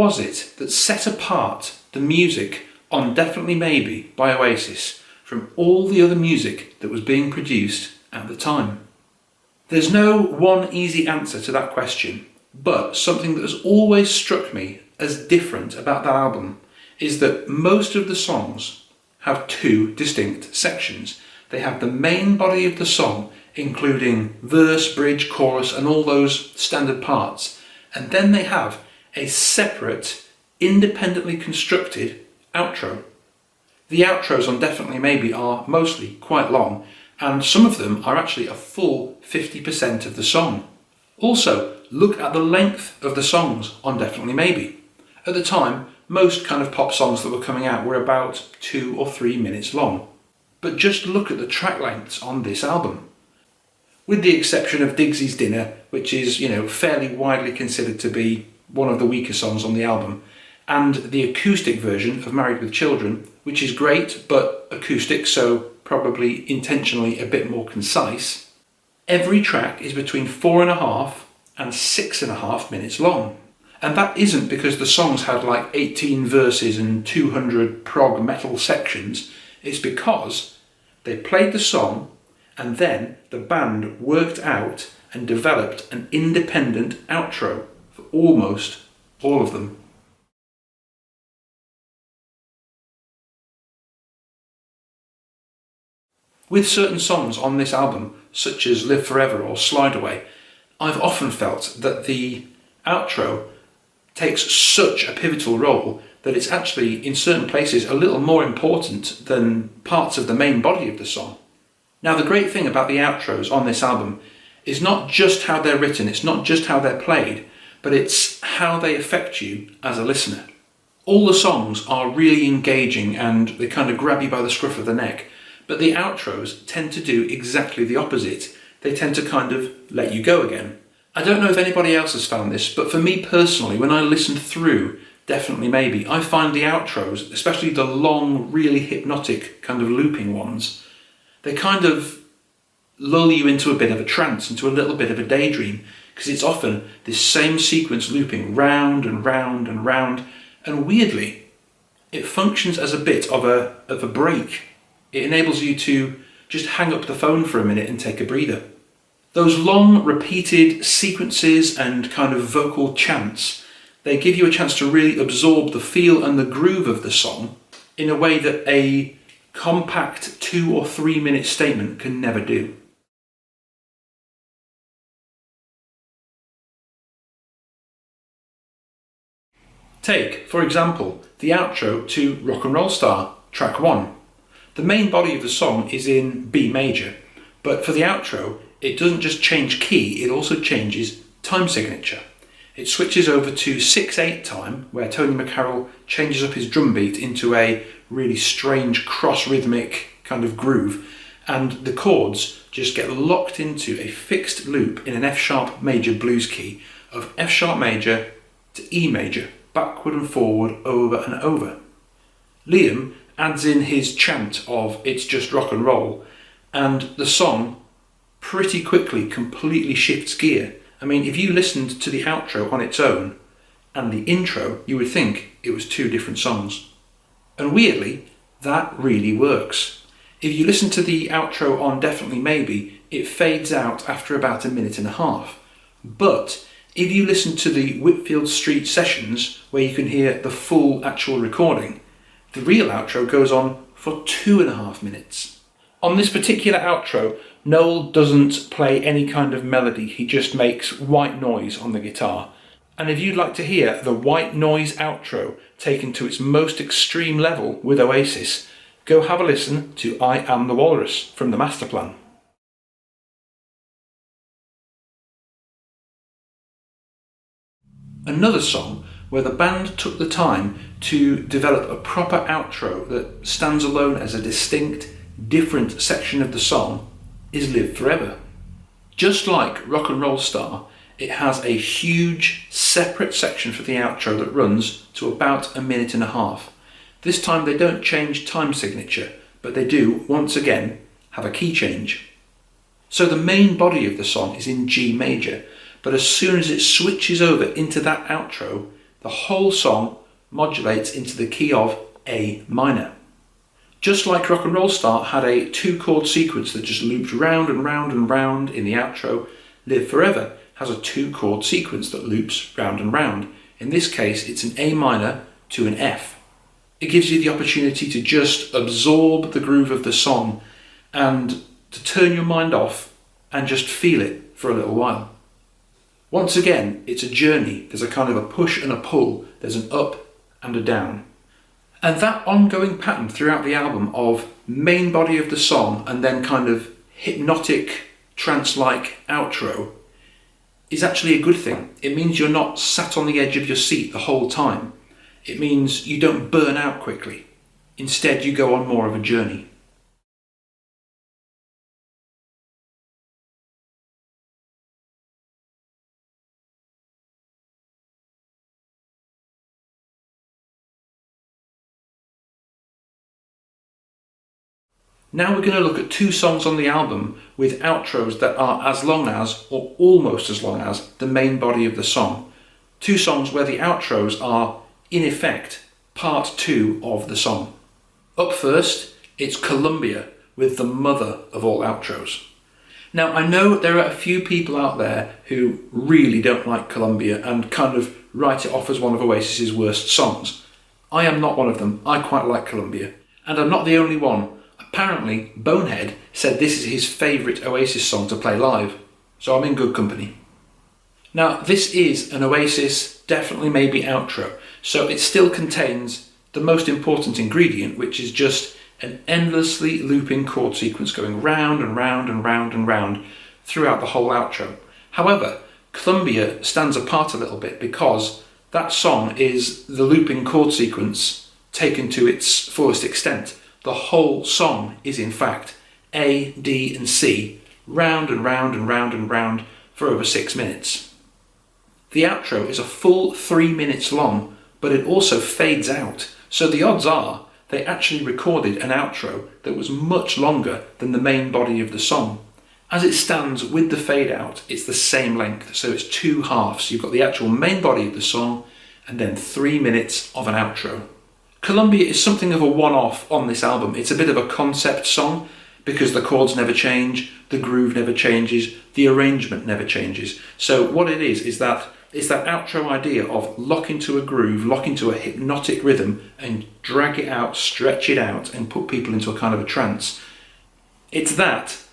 was it that set apart the music on Definitely Maybe by Oasis from all the other music that was being produced at the time? There's no one easy answer to that question, but something that has always struck me as different about that album is that most of the songs have two distinct sections. They have the main body of the song, including verse, bridge, chorus, and all those standard parts, and then they have a separate, independently constructed outro. The outros on Definitely Maybe are mostly quite long, and some of them are actually a full 50% of the song. Also, look at the length of the songs on Definitely Maybe. At the time, most kind of pop songs that were coming out were about 2 or 3 minutes long. But just look at the track lengths on this album. With the exception of Digsy's Dinner, which is, fairly widely considered to be one of the weaker songs on the album, and the acoustic version of Married with Children, which is great, but acoustic, so probably intentionally a bit more concise, every track is between 4.5 and 6.5 minutes long. And that isn't because the songs had like 18 verses and 200 prog metal sections. It's because they played the song and then the band worked out and developed an independent outro for almost all of them. With certain songs on this album, such as Live Forever or Slide Away, I've often felt that the outro takes such a pivotal role that it's actually, in certain places, a little more important than parts of the main body of the song. Now, the great thing about the outros on this album is not just how they're written, it's not just how they're played, but it's how they affect you as a listener. All the songs are really engaging and they kind of grab you by the scruff of the neck, but the outros tend to do exactly the opposite. They tend to kind of let you go again. I don't know if anybody else has found this, but for me personally, when I listen through Definitely Maybe, I find the outros, especially the long, really hypnotic kind of looping ones, they kind of lull you into a bit of a trance, into a little bit of a daydream, because it's often this same sequence looping round and round and round, and weirdly, it functions as a bit of a break. It enables you to just hang up the phone for a minute and take a breather. Those long, repeated sequences and kind of vocal chants, they give you a chance to really absorb the feel and the groove of the song in a way that a compact 2 or 3 minute statement can never do. Take, for example, the outro to Rock and Roll Star, track 1. The main body of the song is in B major, but for the outro, it doesn't just change key, it also changes time signature. It switches over to 6/8 time, where Tony McCarroll changes up his drum beat into a really strange cross-rhythmic kind of groove, and the chords just get locked into a fixed loop in an F-sharp major blues key of F-sharp major to E major, backward and forward, over and over. Liam adds in his chant of "It's just rock and roll," and the song pretty quickly completely shifts gear. I mean, if you listened to the outro on its own and the intro, you would think it was two different songs. And weirdly, that really works. If you listen to the outro on Definitely Maybe, it fades out after about 1.5 minutes. But if you listen to the Whitfield Street sessions, where you can hear the full actual recording, the real outro goes on for 2.5 minutes. On this particular outro, Noel doesn't play any kind of melody, he just makes white noise on the guitar. And if you'd like to hear the white noise outro taken to its most extreme level with Oasis, go have a listen to I Am the Walrus from the Masterplan. Another song where the band took the time to develop a proper outro that stands alone as a distinct, different section of the song is Live Forever. Just like Rock and Roll Star, it has a huge separate section for the outro that runs to about 1.5 minutes. This time they don't change time signature, but they do, once again, have a key change. So the main body of the song is in G major, but as soon as it switches over into that outro, the whole song modulates into the key of A minor. Just like Rock and Roll Start had a 2-chord sequence that just loops round and round and round in the outro, Live Forever has a 2-chord sequence that loops round and round. In this case, it's an A minor to an F. It gives you the opportunity to just absorb the groove of the song and to turn your mind off and just feel it for a little while. Once again, it's a journey. There's a kind of a push and a pull. There's an up and a down. And that ongoing pattern throughout the album of main body of the song and then kind of hypnotic, trance-like outro is actually a good thing. It means you're not sat on the edge of your seat the whole time. It means you don't burn out quickly. Instead, you go on more of a journey. Now we're going to look at 2 songs on the album with outros that are as long as, or almost as long as, the main body of the song. 2 songs where the outros are, in effect, part 2 of the song. Up first, it's Columbia with the mother of all outros. Now I know there are a few people out there who really don't like Columbia and kind of write it off as one of Oasis's worst songs. I am not one of them. I quite like Columbia. And I'm not the only one. Apparently, Bonehead said this is his favourite Oasis song to play live, so I'm in good company. Now, this is an Oasis definitely maybe outro, so it still contains the most important ingredient, which is just an endlessly looping chord sequence going round and round and round and round throughout the whole outro. However, Columbia stands apart a little bit because that song is the looping chord sequence taken to its fullest extent. The whole song is in fact A, D and C, round and round and round and round for over 6 minutes. The outro is a full 3 minutes long, but it also fades out, so the odds are they actually recorded an outro that was much longer than the main body of the song. As it stands with the fade out, it's the same length, so it's 2 halves. You've got the actual main body of the song and then 3 minutes of an outro. Columbia is something of a one-off on this album. It's a bit of a concept song because the chords never change, the groove never changes, the arrangement never changes. So what it is that it's that outro idea of lock into a groove, lock into a hypnotic rhythm and drag it out, stretch it out and put people into a kind of a trance. It's that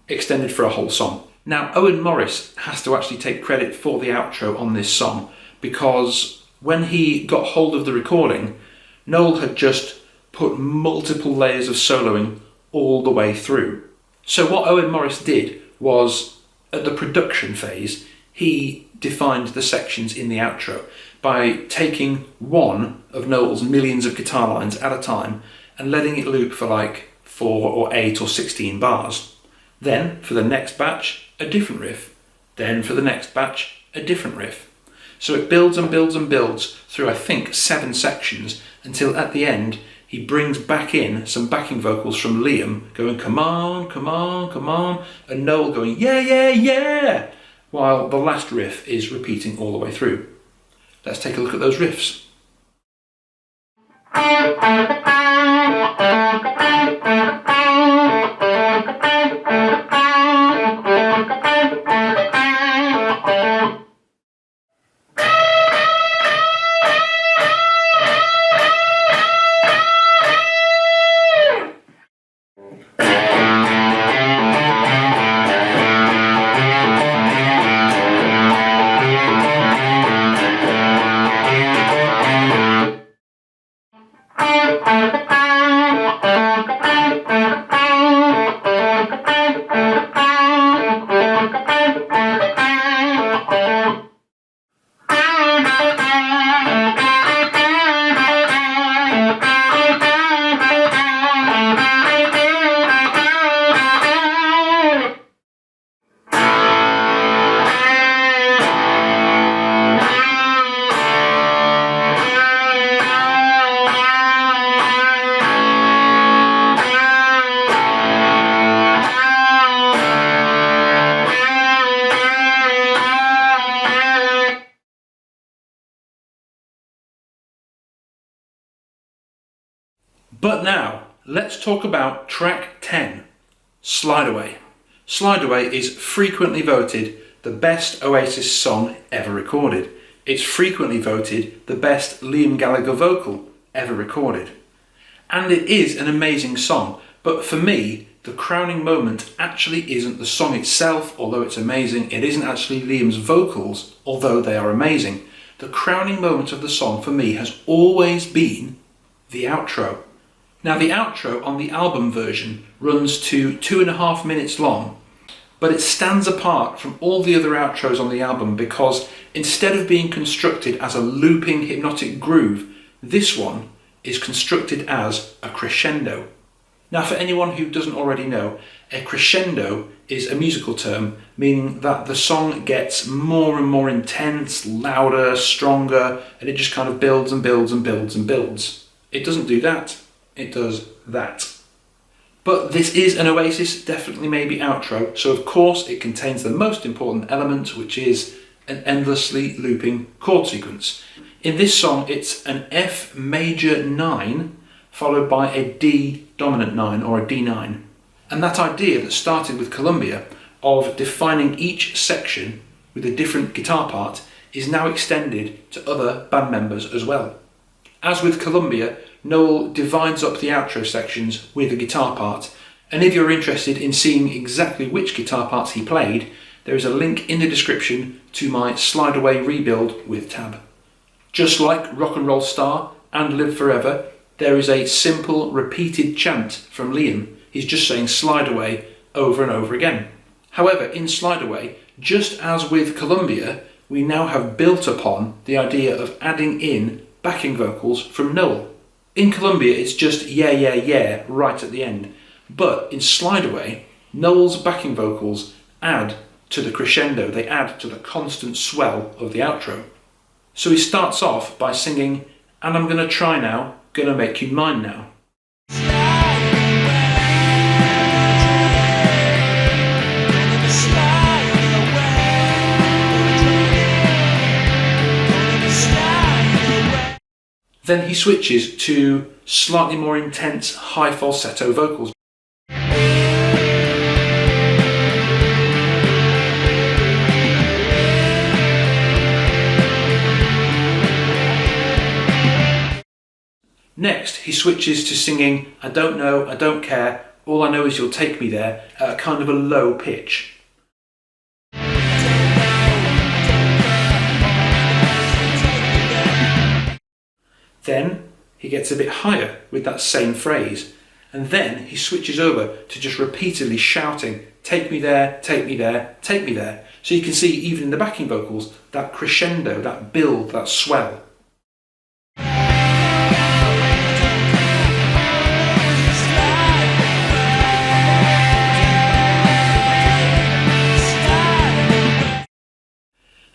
extended for a whole song. Now, Owen Morris has to actually take credit for the outro on this song because when he got hold of the recording, Noel had just put multiple layers of soloing all the way through. So what Owen Morris did was, at the production phase, he defined the sections in the outro by taking one of Noel's millions of guitar lines at a time and letting it loop for like 4 or 8 or 16 bars. Then, for the next batch, a different riff. Then, for the next batch, a different riff. So it builds and builds and builds through, I think, 7 sections until at the end he brings back in some backing vocals from Liam going, come on, come on, come on, and Noel going, yeah, yeah, yeah, while the last riff is repeating all the way through. Let's take a look at those riffs. But now, let's talk about track 10, Slide Away. Slide Away is frequently voted the best Oasis song ever recorded. It's frequently voted the best Liam Gallagher vocal ever recorded. And it is an amazing song, but for me, the crowning moment actually isn't the song itself, although it's amazing. It isn't actually Liam's vocals, although they are amazing. The crowning moment of the song for me has always been the outro. Now, the outro on the album version runs to 2.5 minutes long, but it stands apart from all the other outros on the album because instead of being constructed as a looping hypnotic groove, this one is constructed as a crescendo. Now, for anyone who doesn't already know, a crescendo is a musical term meaning that the song gets more and more intense, louder, stronger, and it just kind of builds and builds and builds and builds. It doesn't do that, it does that. But this is an Oasis Definitely Maybe outro, so of course it contains the most important element, which is an endlessly looping chord sequence. In this song, it's an F major 9 followed by a D dominant 9 or a D9. And that idea that started with Columbia of defining each section with a different guitar part is now extended to other band members as well. As with Columbia, Noel divides up the outro sections with a guitar part, and if you're interested in seeing exactly which guitar parts he played, there is a link in the description to my Slide Away rebuild with tab. Just like Rock and Roll Star and Live Forever, there is a simple repeated chant from Liam. He's just saying Slide Away over and over again. However, in Slide Away, just as with Columbia, we now have built upon the idea of adding in backing vocals from Noel. In Columbia, it's just yeah, yeah, yeah right at the end. But in Slide Away, Noel's backing vocals add to the crescendo, they add to the constant swell of the outro. So he starts off by singing, "And I'm gonna try now, gonna make you mine now." Then he switches to slightly more intense high falsetto vocals. Next, he switches to singing "I don't know, I don't care, all I know is you'll take me there" at a kind of a low pitch. Then he gets a bit higher with that same phrase, and then he switches over to just repeatedly shouting "take me there, take me there, take me there." So you can see even in the backing vocals that crescendo, that build, that swell.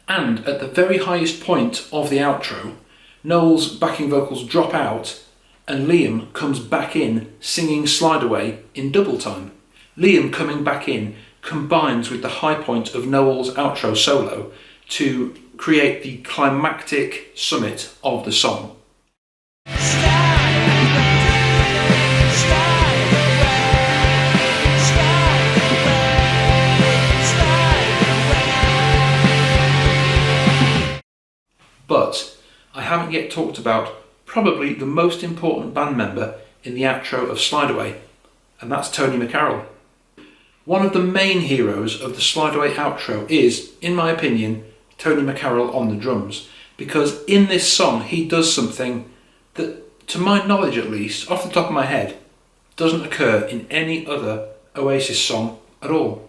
And at the very highest point of the outro, Noel's backing vocals drop out and Liam comes back in singing Slide Away in double time. Liam coming back in combines with the high point of Noel's outro solo to create the climactic summit of the song. But I haven't yet talked about probably the most important band member in the outro of Slide Away, and that's Tony McCarroll. One of the main heroes of the Slide Away outro is, in my opinion, Tony McCarroll on the drums, because in this song he does something that, to my knowledge at least, off the top of my head, doesn't occur in any other Oasis song at all.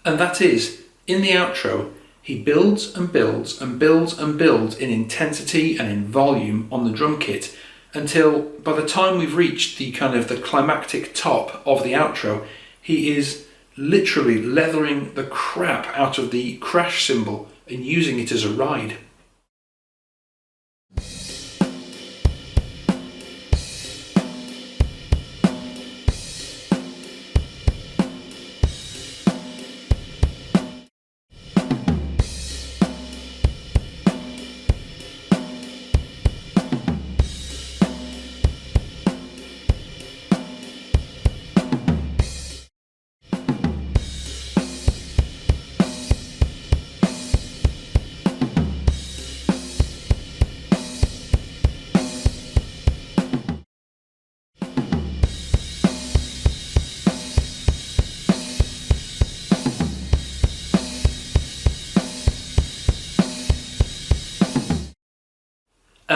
And that is, in the outro, he builds and builds and builds and builds in intensity and in volume on the drum kit until by the time we've reached the kind of the climactic top of the outro, he is literally leathering the crap out of the crash cymbal and using it as a ride.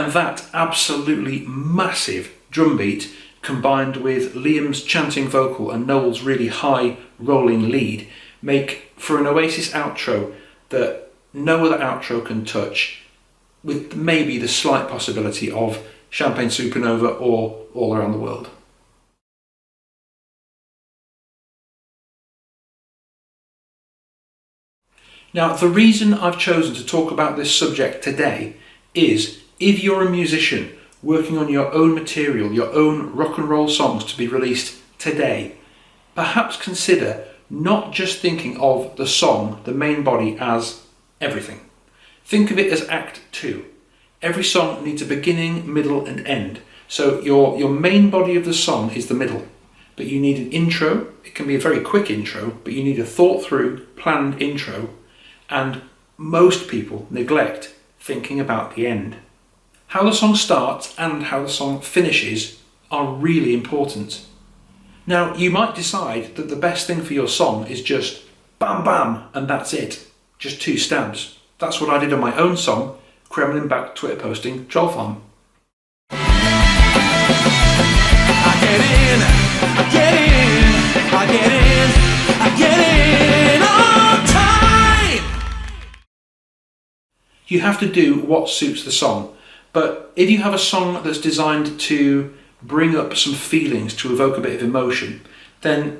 And that absolutely massive drum beat, combined with Liam's chanting vocal and Noel's really high rolling lead, make for an Oasis outro that no other outro can touch, with maybe the slight possibility of Champagne Supernova or All Around the World. Now, the reason I've chosen to talk about this subject today is if you're a musician working on your own material, your own rock and roll songs to be released today, perhaps consider not just thinking of the song, the main body, as everything. Think of it as Act 2. Every song needs a beginning, middle and end. So your main body of the song is the middle, but you need an intro. It can be a very quick intro, but you need a thought through, planned intro. And most people neglect thinking about the end. How the song starts and how the song finishes are really important. Now, you might decide that the best thing for your song is just bam bam and that's it. Just 2 stabs. That's what I did on my own song, Kremlin Back Twitter posting Troll Farm. I get in, I get in, I get in, I get in on time. You have to do what suits the song, but if you have a song that's designed to bring up some feelings, to evoke a bit of emotion, then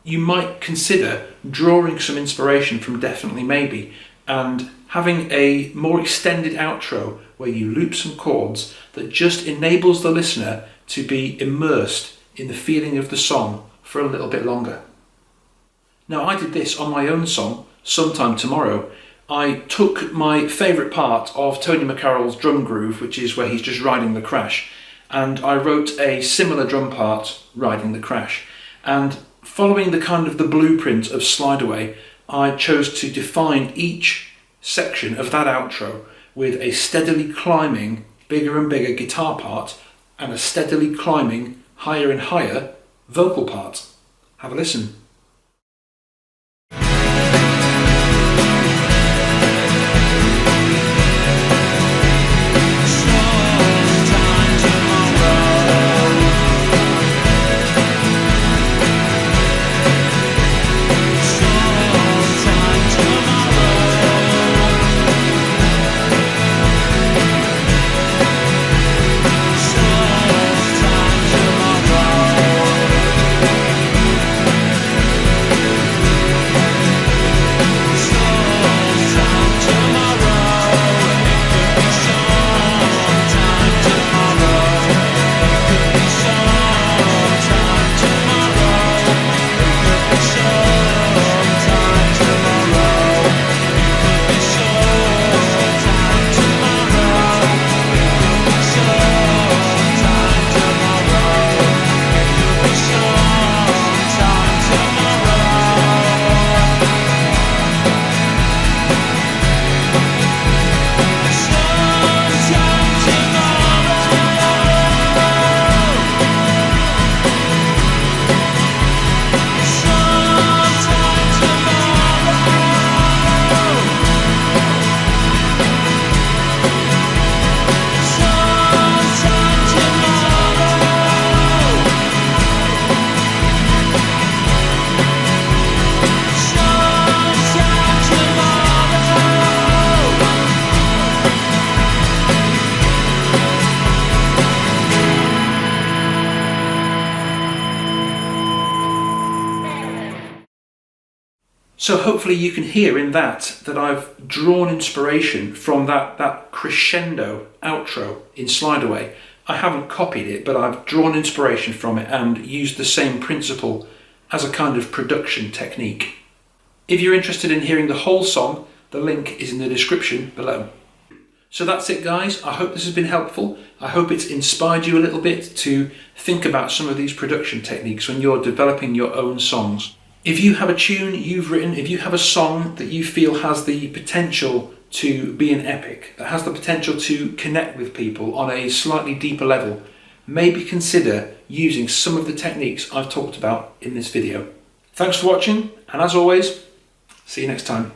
you might consider drawing some inspiration from Definitely Maybe and having a more extended outro where you loop some chords that just enables the listener to be immersed in the feeling of the song for a little bit longer. Now, I did this on my own song, Sometime Tomorrow. I took my favourite part of Tony McCarroll's drum groove, which is where he's just riding the crash, and I wrote a similar drum part, Riding the Crash. And following the kind of the blueprint of Slide Away, I chose to define each section of that outro with a steadily climbing, bigger and bigger guitar part and a steadily climbing, higher and higher vocal part. Have a listen. So hopefully you can hear in that I've drawn inspiration from that crescendo outro in Slide Away. I haven't copied it, but I've drawn inspiration from it and used the same principle as a kind of production technique. If you're interested in hearing the whole song, the link is in the description below. So that's it, guys. I hope this has been helpful. I hope it's inspired you a little bit to think about some of these production techniques when you're developing your own songs. If you have a tune you've written, if you have a song that you feel has the potential to be an epic, that has the potential to connect with people on a slightly deeper level, maybe consider using some of the techniques I've talked about in this video. Thanks for watching, and as always, see you next time.